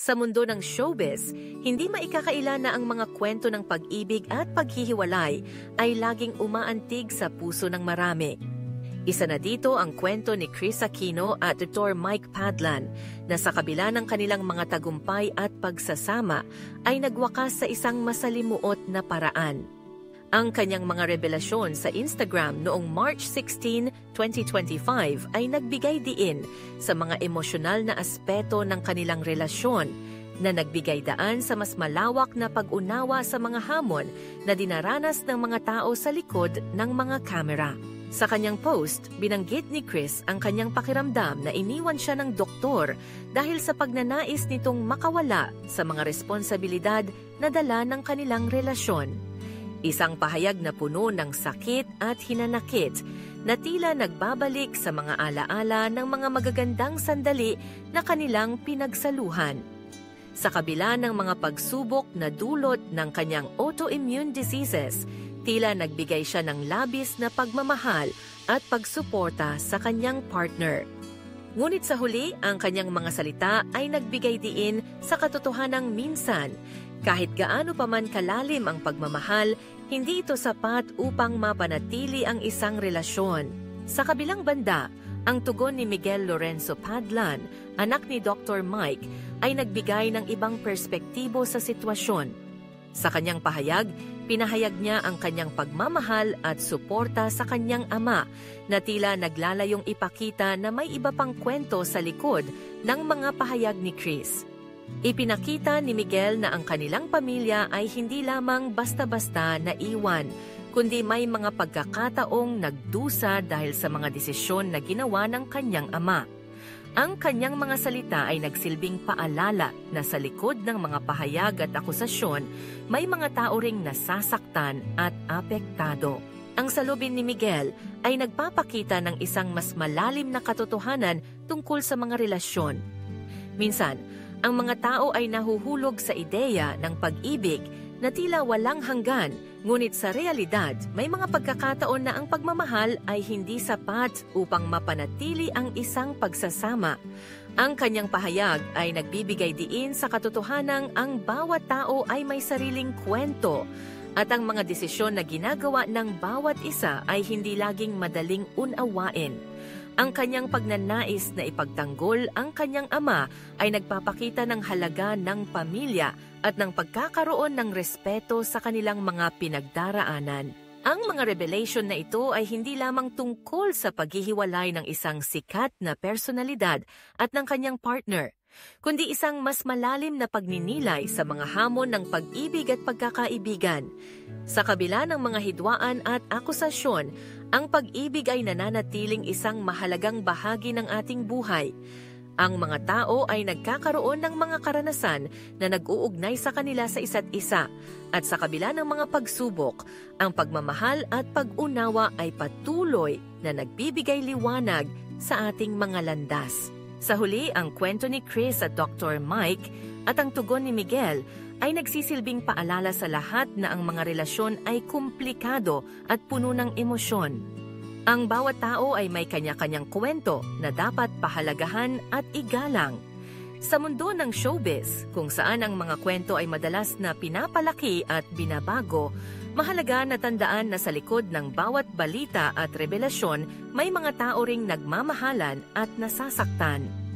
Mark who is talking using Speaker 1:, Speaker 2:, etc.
Speaker 1: Sa mundo ng showbiz, hindi maikakaila na ang mga kwento ng pag-ibig at paghihiwalay ay laging umaantig sa puso ng marami. Isa na dito ang kwento ni Kris Aquino at Dr. Mike Padlan na sa kabila ng kanilang mga tagumpay at pagsasama ay nagwakas sa isang masalimuot na paraan. Ang kanyang mga revelasyon sa Instagram noong March 16, 2025 ay nagbigay diin sa mga emosyonal na aspeto ng kanilang relasyon na nagbigay daan sa mas malawak na pag-unawa sa mga hamon na dinaranas ng mga tao sa likod ng mga kamera. Sa kanyang post, binanggit ni Kris ang kanyang pakiramdam na iniwan siya ng doktor dahil sa pagnanais nitong makawala sa mga responsibilidad na dala ng kanilang relasyon. Isang pahayag na puno ng sakit at hinanakit na tila nagbabalik sa mga alaala ng mga magagandang sandali na kanilang pinagsaluhan. Sa kabila ng mga pagsubok na dulot ng kanyang autoimmune diseases, tila nagbigay siya ng labis na pagmamahal at pagsuporta sa kanyang partner. Ngunit sa huli, ang kanyang mga salita ay nagbigay diin sa katotohanang minsan, kahit gaano pa man kalalim ang pagmamahal, hindi ito sapat upang mapanatili ang isang relasyon. Sa kabilang banda, ang tugon ni Miguel Lorenzo Padlan, anak ni Dr. Mike, ay nagbigay ng ibang perspektibo sa sitwasyon. Sa kanyang pahayag, pinahayag niya ang kanyang pagmamahal at suporta sa kanyang ama na tila naglalayong ipakita na may iba pang kwento sa likod ng mga pahayag ni Kris. Ipinakita ni Miguel na ang kanilang pamilya ay hindi lamang basta-basta naiwan, kundi may mga pagkakataong nagdusa dahil sa mga desisyon na ginawa ng kanyang ama. Ang kanyang mga salita ay nagsilbing paalala na sa likod ng mga pahayag at akusasyon, may mga tao ring nasasaktan at apektado. Ang salubin ni Miguel ay nagpapakita ng isang mas malalim na katotohanan tungkol sa mga relasyon. Minsan, ang mga tao ay nahuhulog sa ideya ng pag-ibig na tila walang hanggan, ngunit sa realidad, may mga pagkakataon na ang pagmamahal ay hindi sapat upang mapanatili ang isang pagsasama. Ang kanyang pahayag ay nagbibigay diin sa katotohanang ang bawat tao ay may sariling kwento at ang mga desisyon na ginagawa ng bawat isa ay hindi laging madaling unawain. Ang kanyang pagnanais na ipagtanggol ang kanyang ama ay nagpapakita ng halaga ng pamilya at ng pagkakaroon ng respeto sa kanilang mga pinagdaraanan. Ang mga revelation na ito ay hindi lamang tungkol sa paghihiwalay ng isang sikat na personalidad at ng kanyang partner, kundi isang mas malalim na pagninilay sa mga hamon ng pag-ibig at pagkakaibigan. Sa kabila ng mga hidwaan at akusasyon, ang pag-ibig ay nananatiling isang mahalagang bahagi ng ating buhay. Ang mga tao ay nagkakaroon ng mga karanasan na nag-uugnay sa kanila sa isa't isa. At sa kabila ng mga pagsubok, ang pagmamahal at pag-unawa ay patuloy na nagbibigay liwanag sa ating mga landas. Sa huli, ang kwento ni Kris at Dr. Mike at ang tugon ni Miguel ay nagsisilbing paalala sa lahat na ang mga relasyon ay komplikado at puno ng emosyon. Ang bawat tao ay may kanya-kanyang kwento na dapat pahalagahan at igalang. Sa mundo ng showbiz, kung saan ang mga kwento ay madalas na pinapalaki at binabago, mahalaga na tandaan na sa likod ng bawat balita at revelasyon, may mga tao ring nagmamahalan at nasasaktan.